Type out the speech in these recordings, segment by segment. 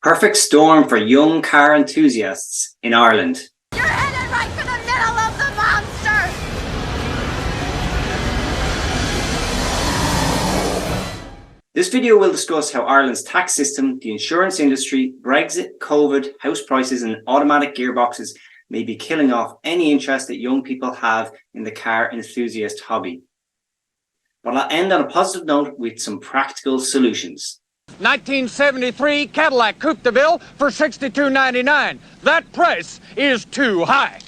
Perfect storm for young car enthusiasts in Ireland. You're headed right for the middle of the monster! This video will discuss how Ireland's tax system, the insurance industry, Brexit, COVID, house prices and automatic gearboxes may be killing off any interest that young people have in the car enthusiast hobby. But I'll end on a positive note with some practical solutions. 1973 Cadillac Coupe de Ville for $62.99. That price is too high.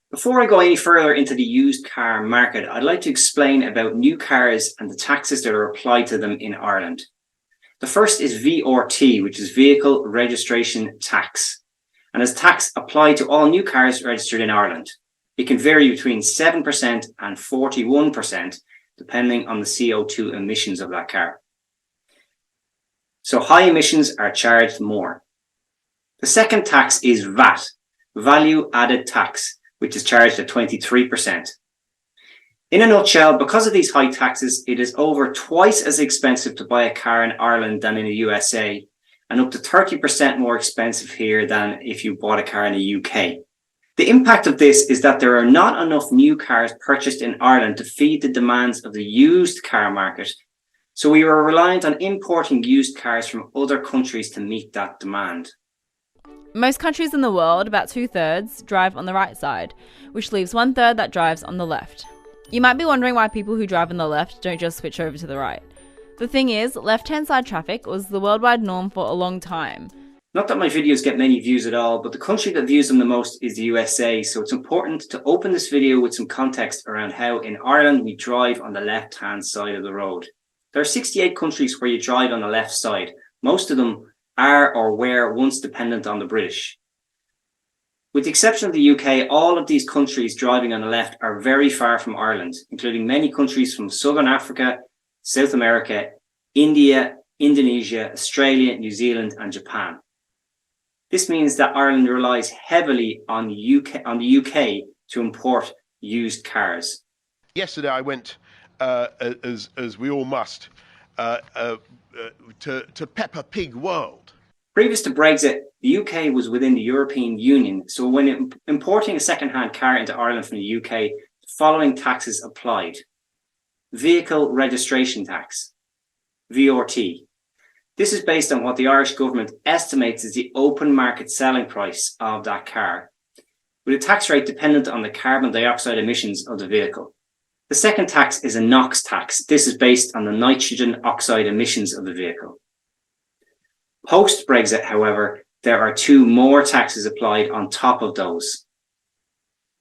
Before I go any further into the used car market, I'd like to explain about new cars and the taxes that are applied to them in Ireland. The first is VRT, which is Vehicle Registration Tax, and is tax applied to all new cars registered in Ireland. It can vary between 7% and 41%, depending on the CO2 emissions of that car. So high emissions are charged more. The second tax is VAT, Value Added Tax, which is charged at 23%. In a nutshell, because of these high taxes, it is over twice as expensive to buy a car in Ireland than in the USA, and up to 30% more expensive here than if you bought a car in the UK. The impact of this is that there are not enough new cars purchased in Ireland to feed the demands of the used car market, so we are reliant on importing used cars from other countries to meet that demand. Most countries in the world, about 2/3, drive on the right side, which leaves 1/3 that drives on the left. You might be wondering why people who drive on the left don't just switch over to the right. The thing is, left-hand side traffic was the worldwide norm for a long time. Not that my videos get many views at all, but the country that views them the most is the USA, so it's important to open this video with some context around how in Ireland we drive on the left-hand side of the road. There are 68 countries where you drive on the left side. Most of them are or were once dependent on the British. With the exception of the UK, all of these countries driving on the left are very far from Ireland, including many countries from Southern Africa, South America, India, Indonesia, Australia, New Zealand, and Japan. This means that Ireland relies heavily on the UK to import used cars. Yesterday I went, as we all must, to Peppa Pig World. Previous to Brexit, the UK was within the European Union, so when importing a second-hand car into Ireland from the UK, the following taxes applied. Vehicle Registration Tax, VRT. This is based on what the Irish government estimates is the open market selling price of that car, with a tax rate dependent on the carbon dioxide emissions of the vehicle. The second tax is a NOx tax. This is based on the nitrogen oxide emissions of the vehicle. Post-Brexit, however, there are two more taxes applied on top of those.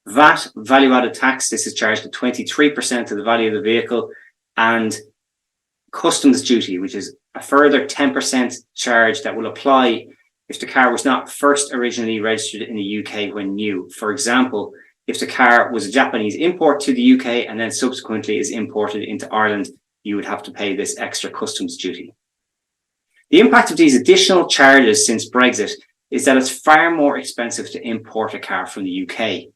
VAT, value-added tax, this is charged at 23% of the value of the vehicle, and customs duty, which is a further 10% charge that will apply if the car was not first originally registered in the UK when new. For example, if the car was a Japanese import to the UK and then subsequently is imported into Ireland, you would have to pay this extra customs duty. The impact of these additional charges since Brexit is that it's far more expensive to import a car from the UK.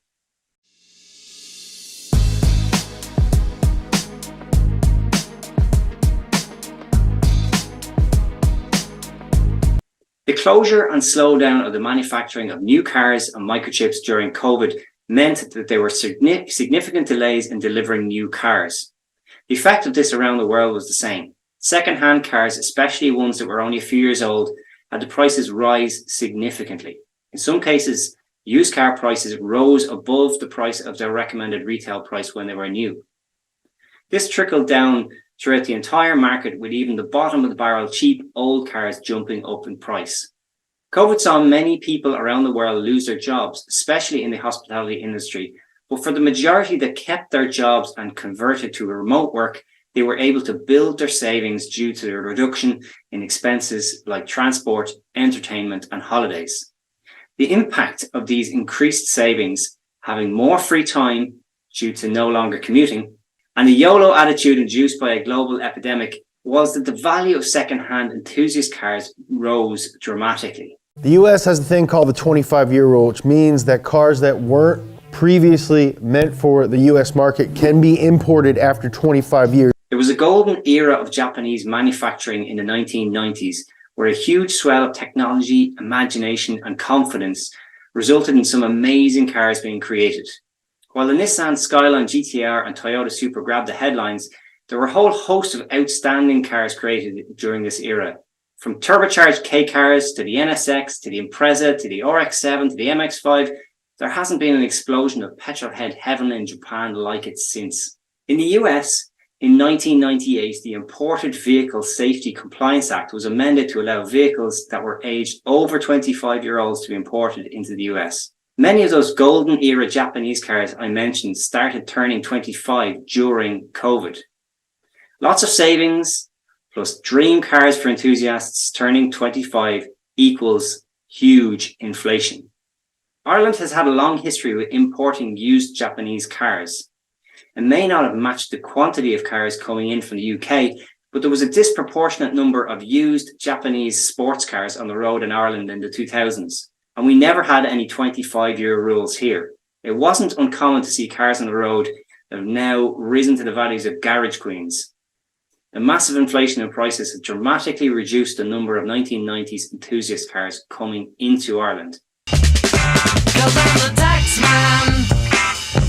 The closure and slowdown of the manufacturing of new cars and microchips during COVID meant that there were significant delays in delivering new cars. The effect of this around the world was the same. Second-hand cars, especially ones that were only a few years old, had the prices rise significantly. In some cases, used car prices rose above the price of their recommended retail price when they were new. This trickled down throughout the entire market, with even the bottom of the barrel cheap old cars jumping up in price. COVID saw many people around the world lose their jobs, especially in the hospitality industry. But for the majority that kept their jobs and converted to remote work, they were able to build their savings due to the reduction in expenses like transport, entertainment, and holidays. The impact of these increased savings, having more free time due to no longer commuting, and the YOLO attitude induced by a global epidemic was that the value of second-hand enthusiast cars rose dramatically. The US has a thing called the 25-year rule, which means that cars that weren't previously meant for the US market can be imported after 25 years. There was a golden era of Japanese manufacturing in the 1990s, where a huge swell of technology, imagination, and confidence resulted in some amazing cars being created. While the Nissan Skyline GTR and Toyota Supra grabbed the headlines, there were a whole host of outstanding cars created during this era. From turbocharged K cars to the NSX, to the Impreza, to the RX-7, to the MX-5, there hasn't been an explosion of petrolhead heaven in Japan like it since. In the US, in 1998, the Imported Vehicle Safety Compliance Act was amended to allow vehicles that were aged over 25-year-olds to be imported into the US. Many of those golden era Japanese cars I mentioned started turning 25 during COVID. Lots of savings, plus dream cars for enthusiasts turning 25 equals huge inflation. Ireland has had a long history with importing used Japanese cars. It may not have matched the quantity of cars coming in from the UK, but there was a disproportionate number of used Japanese sports cars on the road in Ireland in the 2000s, and we never had any 25-year rules here. It wasn't uncommon to see cars on the road that have now risen to the values of garage queens. The massive inflation in prices has dramatically reduced the number of 1990s enthusiast cars coming into Ireland. 'Cause I'm the tax man.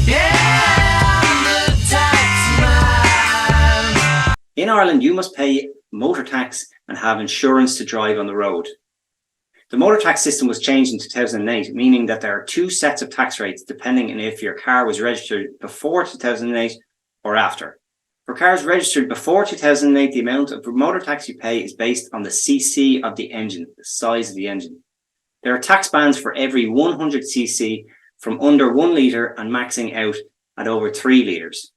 Yeah, I'm the tax man. In Ireland, you must pay motor tax and have insurance to drive on the road. The motor tax system was changed in 2008, meaning that there are two sets of tax rates depending on if your car was registered before 2008 or after. For cars registered before 2008, the amount of motor tax you pay is based on the cc of the engine, the size of the engine. There are tax bands for every 100cc from under 1 litre and maxing out at over 3 litres.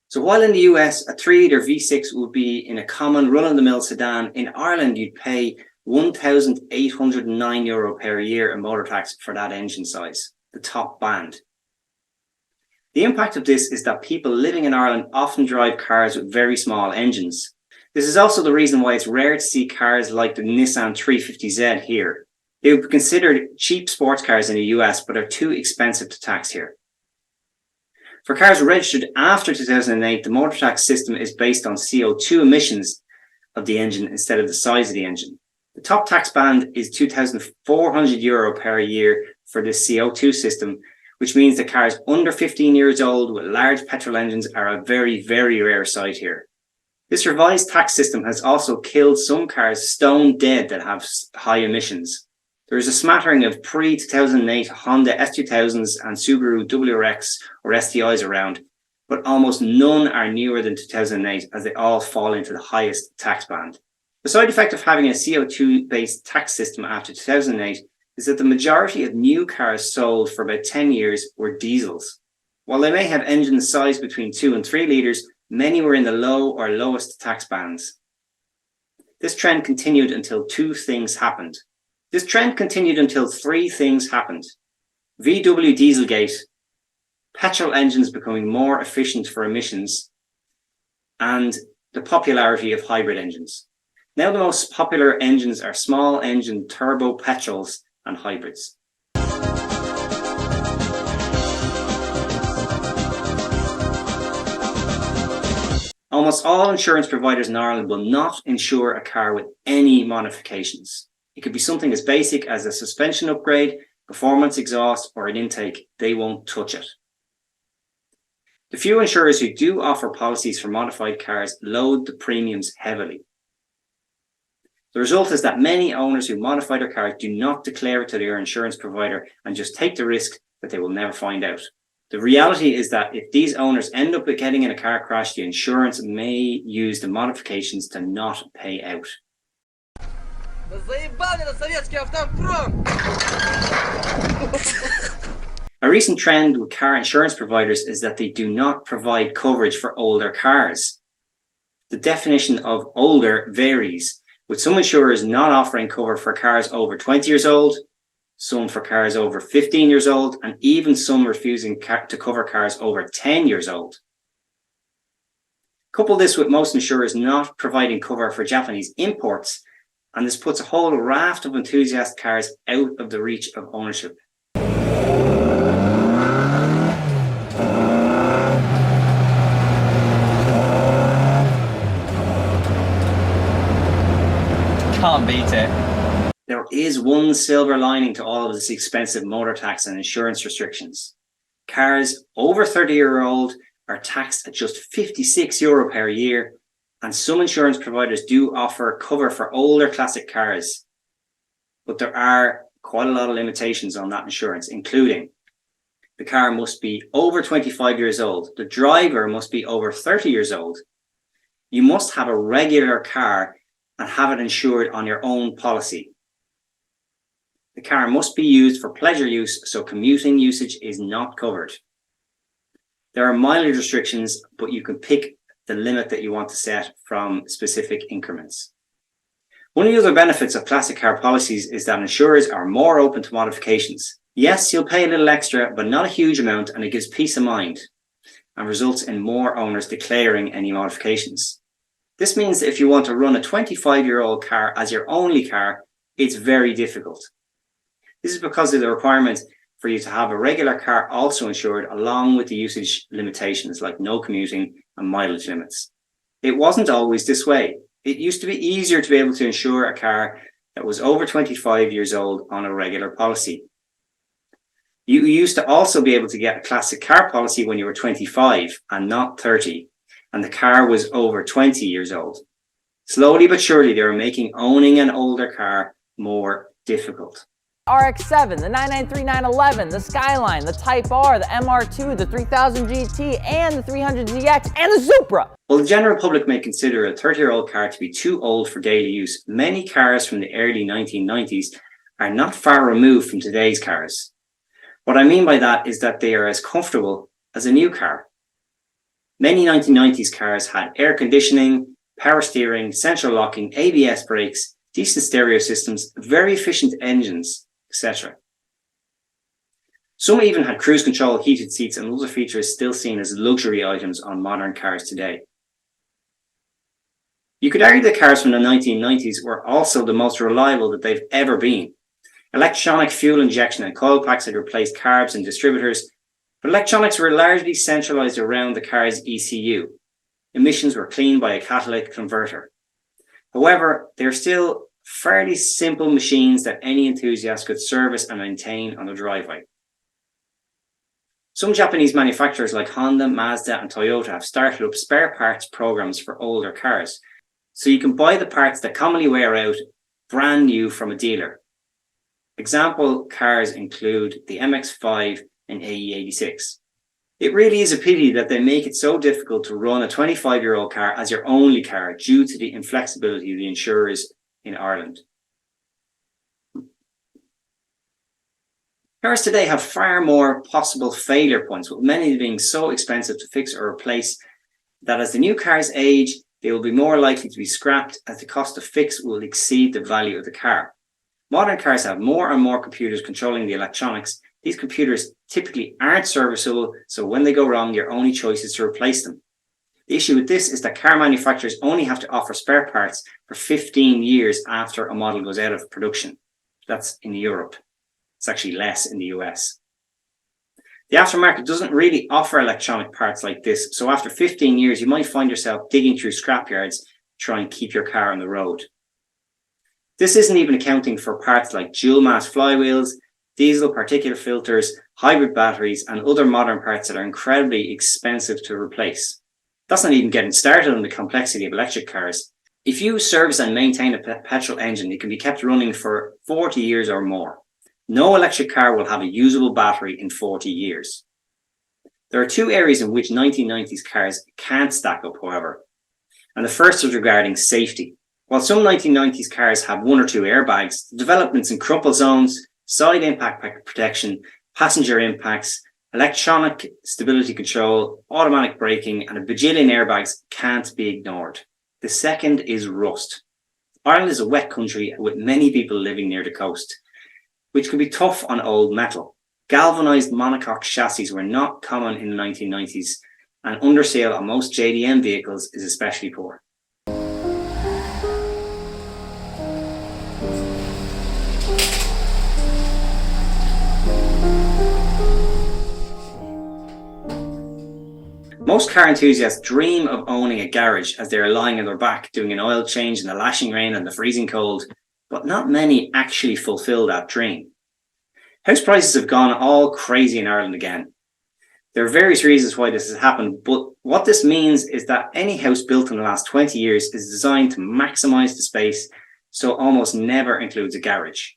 So while in the US, a 3-litre V6 would be in a common run-of-the-mill sedan, in Ireland you'd pay €1,809 per year in motor tax for that engine size, the top band. The impact of this is that people living in Ireland often drive cars with very small engines. This is also the reason why it's rare to see cars like the Nissan 350Z here. They would be considered cheap sports cars in the US, but are too expensive to tax here. For cars registered after 2008, the motor tax system is based on CO2 emissions of the engine instead of the size of the engine. The top tax band is €2,400 per year for this CO2 system, which means that cars under 15 years old with large petrol engines are a very, very rare sight here. This revised tax system has also killed some cars stone dead that have high emissions. There is a smattering of pre-2008 Honda S2000s and Subaru WRX or STIs around, but almost none are newer than 2008 as they all fall into the highest tax band. The side effect of having a CO2-based tax system after 2008 is that the majority of new cars sold for about 10 years were diesels. While they may have engines sized between 2 and 3 litres, many were in the low or lowest tax bands. This trend continued until three things happened. VW Dieselgate, petrol engines becoming more efficient for emissions, and the popularity of hybrid engines. Now the most popular engines are small engine turbo petrols and hybrids. Almost all insurance providers in Ireland will not insure a car with any modifications. It could be something as basic as a suspension upgrade, performance exhaust, or an intake. They won't touch it. The few insurers who do offer policies for modified cars load the premiums heavily. The result is that many owners who modify their cars do not declare it to their insurance provider and just take the risk that they will never find out. The reality is that if these owners end up getting in a car crash, the insurance may use the modifications to not pay out. A recent trend with car insurance providers is that they do not provide coverage for older cars. The definition of older varies, with some insurers not offering cover for cars over 20 years old, some for cars over 15 years old, and even some refusing to cover cars over 10 years old. Couple this with most insurers not providing cover for Japanese imports, and this puts a whole raft of enthusiast cars out of the reach of ownership. Can't beat it. There is one silver lining to all of this expensive motor tax and insurance restrictions. Cars over 30-year-old are taxed at just €56 per year, and some insurance providers do offer cover for older classic cars. But there are quite a lot of limitations on that insurance, including the car must be over 25 years old, the driver must be over 30 years old, you must have a regular car and have it insured on your own policy. The car must be used for pleasure use, so commuting usage is not covered. There are mileage restrictions, but you can pick the limit that you want to set from specific increments. One of the other benefits of classic car policies is that insurers are more open to modifications. Yes, you'll pay a little extra, but not a huge amount, and it gives peace of mind and results in more owners declaring any modifications. This means that if you want to run a 25-year-old car as your only car, it's very difficult. This is because of the requirement for you to have a regular car also insured, along with the usage limitations like no commuting and mileage limits. It wasn't always this way. It used to be easier to be able to insure a car that was over 25 years old on a regular policy. You used to also be able to get a classic car policy when you were 25 and not 30, and the car was over 20 years old. Slowly but surely, they were making owning an older car more difficult. RX-7, the 993-911, the Skyline, the Type R, the MR2, the 3000 GT, and the 300ZX, and the Supra. While the general public may consider a 30-year-old car to be too old for daily use, many cars from the early 1990s are not far removed from today's cars. What I mean by that is that they are as comfortable as a new car. Many 1990s cars had air conditioning, power steering, central locking, ABS brakes, decent stereo systems, very efficient engines, etc. Some even had cruise control, heated seats, and other features still seen as luxury items on modern cars today. You could argue that cars from the 1990s were also the most reliable that they've ever been. Electronic fuel injection and coil packs had replaced carbs and distributors, but electronics were largely centralized around the car's ECU. Emissions were cleaned by a catalytic converter. However, they're still fairly simple machines that any enthusiast could service and maintain on the driveway. Some Japanese manufacturers like Honda, Mazda, and Toyota have started up spare parts programs for older cars, so you can buy the parts that commonly wear out brand new from a dealer. Example cars include the MX-5 and AE86. It really is a pity that they make it so difficult to run a 25-year-old car as your only car due to the inflexibility of the insurers in Ireland. Cars today have far more possible failure points, with many being so expensive to fix or replace that as the new cars age, they will be more likely to be scrapped as the cost to fix will exceed the value of the car. Modern cars have more and more computers controlling the electronics. These computers typically aren't serviceable, so when they go wrong, your only choice is to replace them. The issue with this is that car manufacturers only have to offer spare parts for 15 years after a model goes out of production. That's in Europe. It's actually less in the US. The aftermarket doesn't really offer electronic parts like this, so after 15 years, you might find yourself digging through scrapyards to try and keep your car on the road. This isn't even accounting for parts like dual mass flywheels, diesel particulate filters, hybrid batteries, and other modern parts that are incredibly expensive to replace. That's not even getting started on the complexity of electric cars. If you service and maintain a petrol engine, it can be kept running for 40 years or more. No electric car will have a usable battery in 40 years. There are two areas in which 1990s cars can't stack up, however. And the first is regarding safety. While some 1990s cars have one or two airbags, the developments in crumple zones, side impact protection, passenger impacts, electronic stability control, automatic braking, and a bajillion airbags can't be ignored. The second is rust. Ireland is a wet country with many people living near the coast, which can be tough on old metal. Galvanized monocoque chassis were not common in the 1990s, and undersale on most JDM vehicles is especially poor. Most car enthusiasts dream of owning a garage as they are lying on their back doing an oil change in the lashing rain and the freezing cold, but not many actually fulfill that dream. House prices have gone all crazy in Ireland again. There are various reasons why this has happened, but what this means is that any house built in the last 20 years is designed to maximise the space, so almost never includes a garage.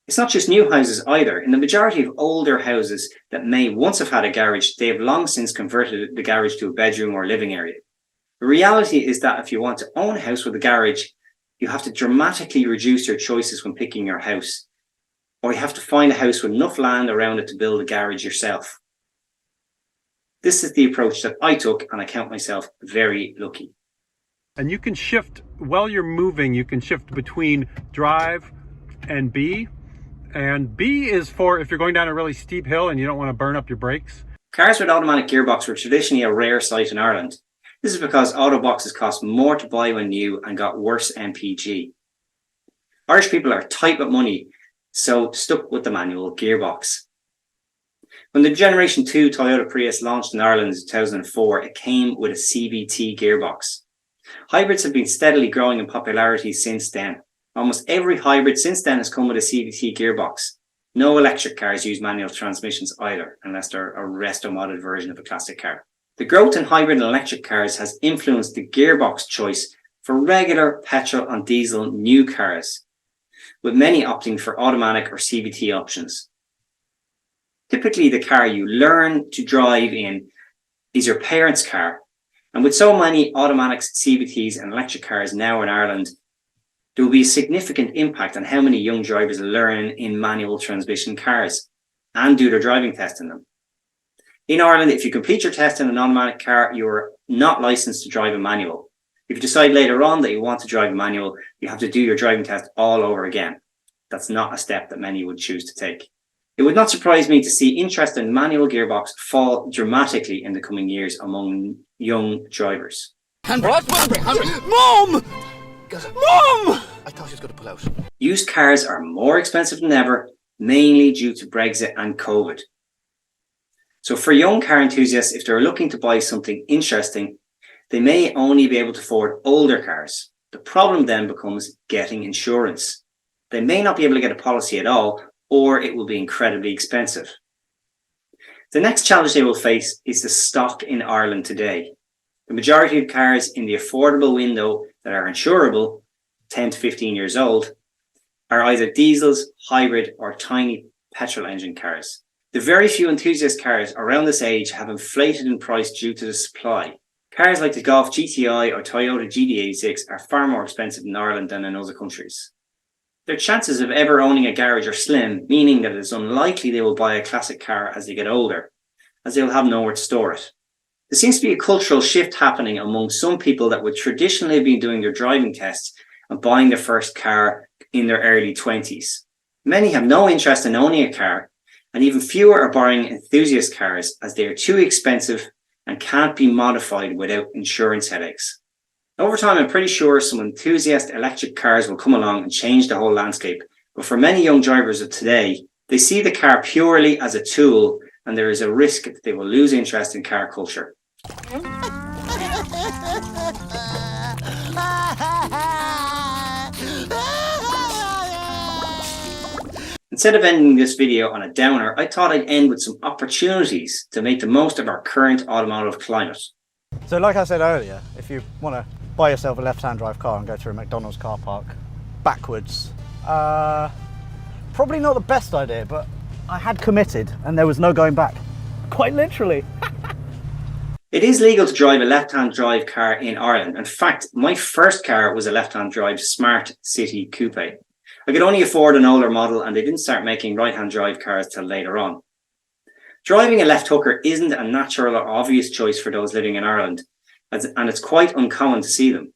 It's not just new houses either. In the majority of older houses that may once have had a garage, they have long since converted the garage to a bedroom or living area. The reality is that if you want to own a house with a garage, you have to dramatically reduce your choices when picking your house, or you have to find a house with enough land around it to build a garage yourself. This is the approach that I took, and I count myself very lucky. And you can shift, while you're moving, you can shift between drive and B. And B is for if you're going down a really steep hill and you don't want to burn up your brakes. Cars with automatic gearbox were traditionally a rare sight in Ireland. This is because auto boxes cost more to buy when new and got worse MPG. Irish people are tight with money, so stuck with the manual gearbox. When the Generation 2 Toyota Prius launched in Ireland in 2004, it came with a CVT gearbox. Hybrids have been steadily growing in popularity since then. Almost every hybrid since then has come with a CVT gearbox. No electric cars use manual transmissions either, unless they're a resto-modded version of a classic car. The growth in hybrid and electric cars has influenced the gearbox choice for regular petrol and diesel new cars, with many opting for automatic or CVT options. Typically, the car you learn to drive in is your parents' car, and with so many automatics, CVTs and electric cars now in Ireland, there will be a significant impact on how many young drivers learn in manual transmission cars and do their driving test in them. In Ireland, if you complete your test in an automatic car, you're not licensed to drive a manual. If you decide later on that you want to drive a manual, you have to do your driving test all over again. That's not a step that many would choose to take. It would not surprise me to see interest in manual gearbox fall dramatically in the coming years among young drivers. Mom! Mom! I thought she was going to pull out. Used cars are more expensive than ever, mainly due to Brexit and COVID. So for young car enthusiasts, if they're looking to buy something interesting, they may only be able to afford older cars. The problem then becomes getting insurance. They may not be able to get a policy at all, or it will be incredibly expensive. The next challenge they will face is the stock in Ireland today. The majority of cars in the affordable window that are insurable, 10 to 15 years old, are either diesels, hybrid, or tiny petrol engine cars. The very few enthusiast cars around this age have inflated in price due to the supply. Cars like the Golf GTI or Toyota GD86 are far more expensive in Ireland than in other countries. Their chances of ever owning a garage are slim, meaning that it is unlikely they will buy a classic car as they get older, as they will have nowhere to store it. There seems to be a cultural shift happening among some people that would traditionally have been doing their driving tests and buying their first car in their early 20s. Many have no interest in owning a car, and even fewer are buying enthusiast cars as they are too expensive and can't be modified without insurance headaches. Over time, I'm pretty sure some enthusiast electric cars will come along and change the whole landscape, but for many young drivers of today, they see the car purely as a tool, and there is a risk that they will lose interest in car culture. Instead of ending this video on a downer, I thought I'd end with some opportunities to make the most of our current automotive climate. So like I said earlier, if you want to buy yourself a left-hand drive car and go through a McDonald's car park backwards, probably not the best idea, but I had committed and there was no going back. Quite literally. It is legal to drive a left-hand drive car in Ireland. In fact, my first car was a left-hand drive Smart City Coupe. I could only afford an older model and they didn't start making right-hand drive cars till later on. Driving a left hooker isn't a natural or obvious choice for those living in Ireland, and it's quite uncommon to see them.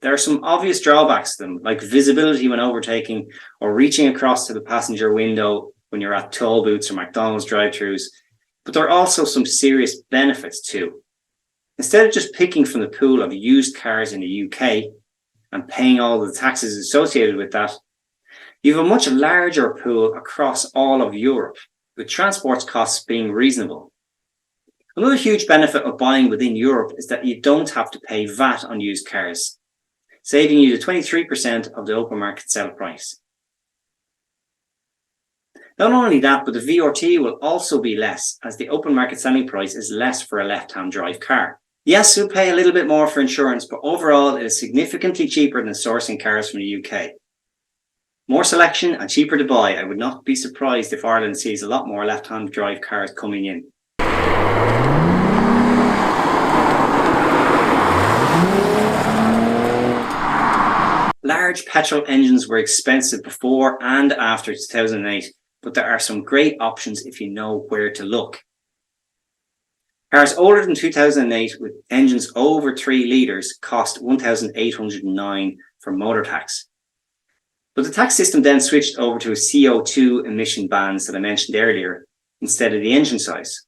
There are some obvious drawbacks to them, like visibility when overtaking or reaching across to the passenger window when you're at toll booths or McDonald's drive-thrus, but there are also some serious benefits too. Instead of just picking from the pool of used cars in the UK and paying all the taxes associated with that, you have a much larger pool across all of Europe, with transport costs being reasonable. Another huge benefit of buying within Europe is that you don't have to pay VAT on used cars, saving you the 23% of the open market sale price. Not only that, but the VRT will also be less, as the open market selling price is less for a left-hand drive car. Yes, you'll pay a little bit more for insurance, but overall it is significantly cheaper than sourcing cars from the UK. More selection and cheaper to buy. I would not be surprised if Ireland sees a lot more left-hand drive cars coming in. Large petrol engines were expensive before and after 2008, but there are some great options if you know where to look. Cars older than 2008 with engines over 3 litres cost $1,809 for motor tax. But the tax system then switched over to a CO2 emission bands that I mentioned earlier instead of the engine size.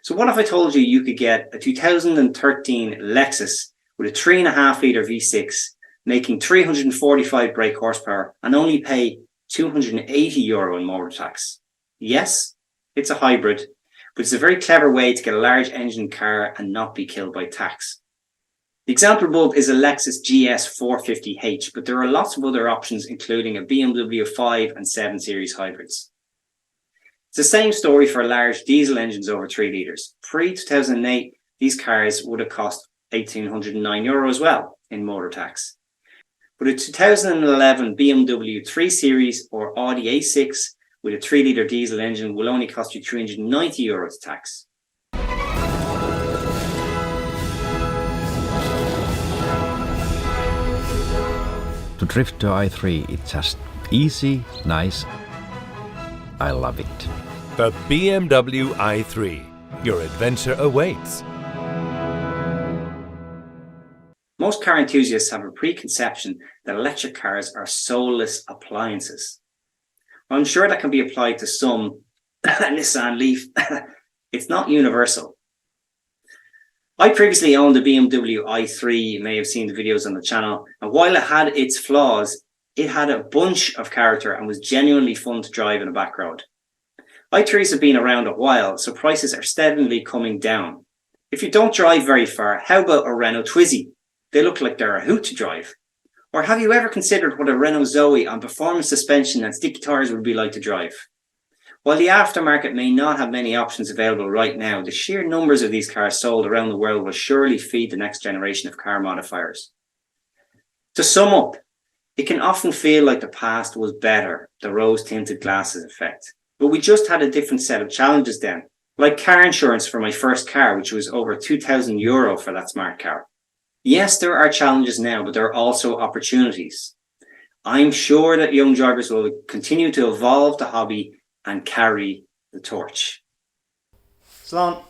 So what if I told you you could get a 2013 Lexus with a 3.5 litre V6 making 345 brake horsepower and only pay €280 in motor tax? Yes, it's a hybrid, but it's a very clever way to get a large engine car and not be killed by tax. The example above is a Lexus GS 450h, but there are lots of other options, including a BMW 5 and 7 Series hybrids. It's the same story for large diesel engines over 3 litres. Pre-2008, these cars would have cost €1,809 as well in motor tax. But a 2011 BMW 3 Series or Audi A6 with a 3 litre diesel engine will only cost you €390 tax. To drift to i3, it's just easy, nice. I love it. The BMW i3. Your adventure awaits. Most car enthusiasts have a preconception that electric cars are soulless appliances. I'm sure that can be applied to some Nissan Leaf. It's not universal. I previously owned the BMW i3. You may have seen the videos on the channel. And while it had its flaws, it had a bunch of character and was genuinely fun to drive in a back road. i3s have been around a while, so prices are steadily coming down. If you don't drive very far, how about a Renault Twizy? They look like they're a hoot to drive. Or have you ever considered what a Renault Zoe on performance suspension and sticky tires would be like to drive? While the aftermarket may not have many options available right now, the sheer numbers of these cars sold around the world will surely feed the next generation of car modifiers. To sum up, it can often feel like the past was better, the rose-tinted glasses effect. But we just had a different set of challenges then, like car insurance for my first car, which was over €2,000 for that smart car. Yes, there are challenges now, but there are also opportunities. I'm sure that young drivers will continue to evolve the hobby and carry the torch. Slán.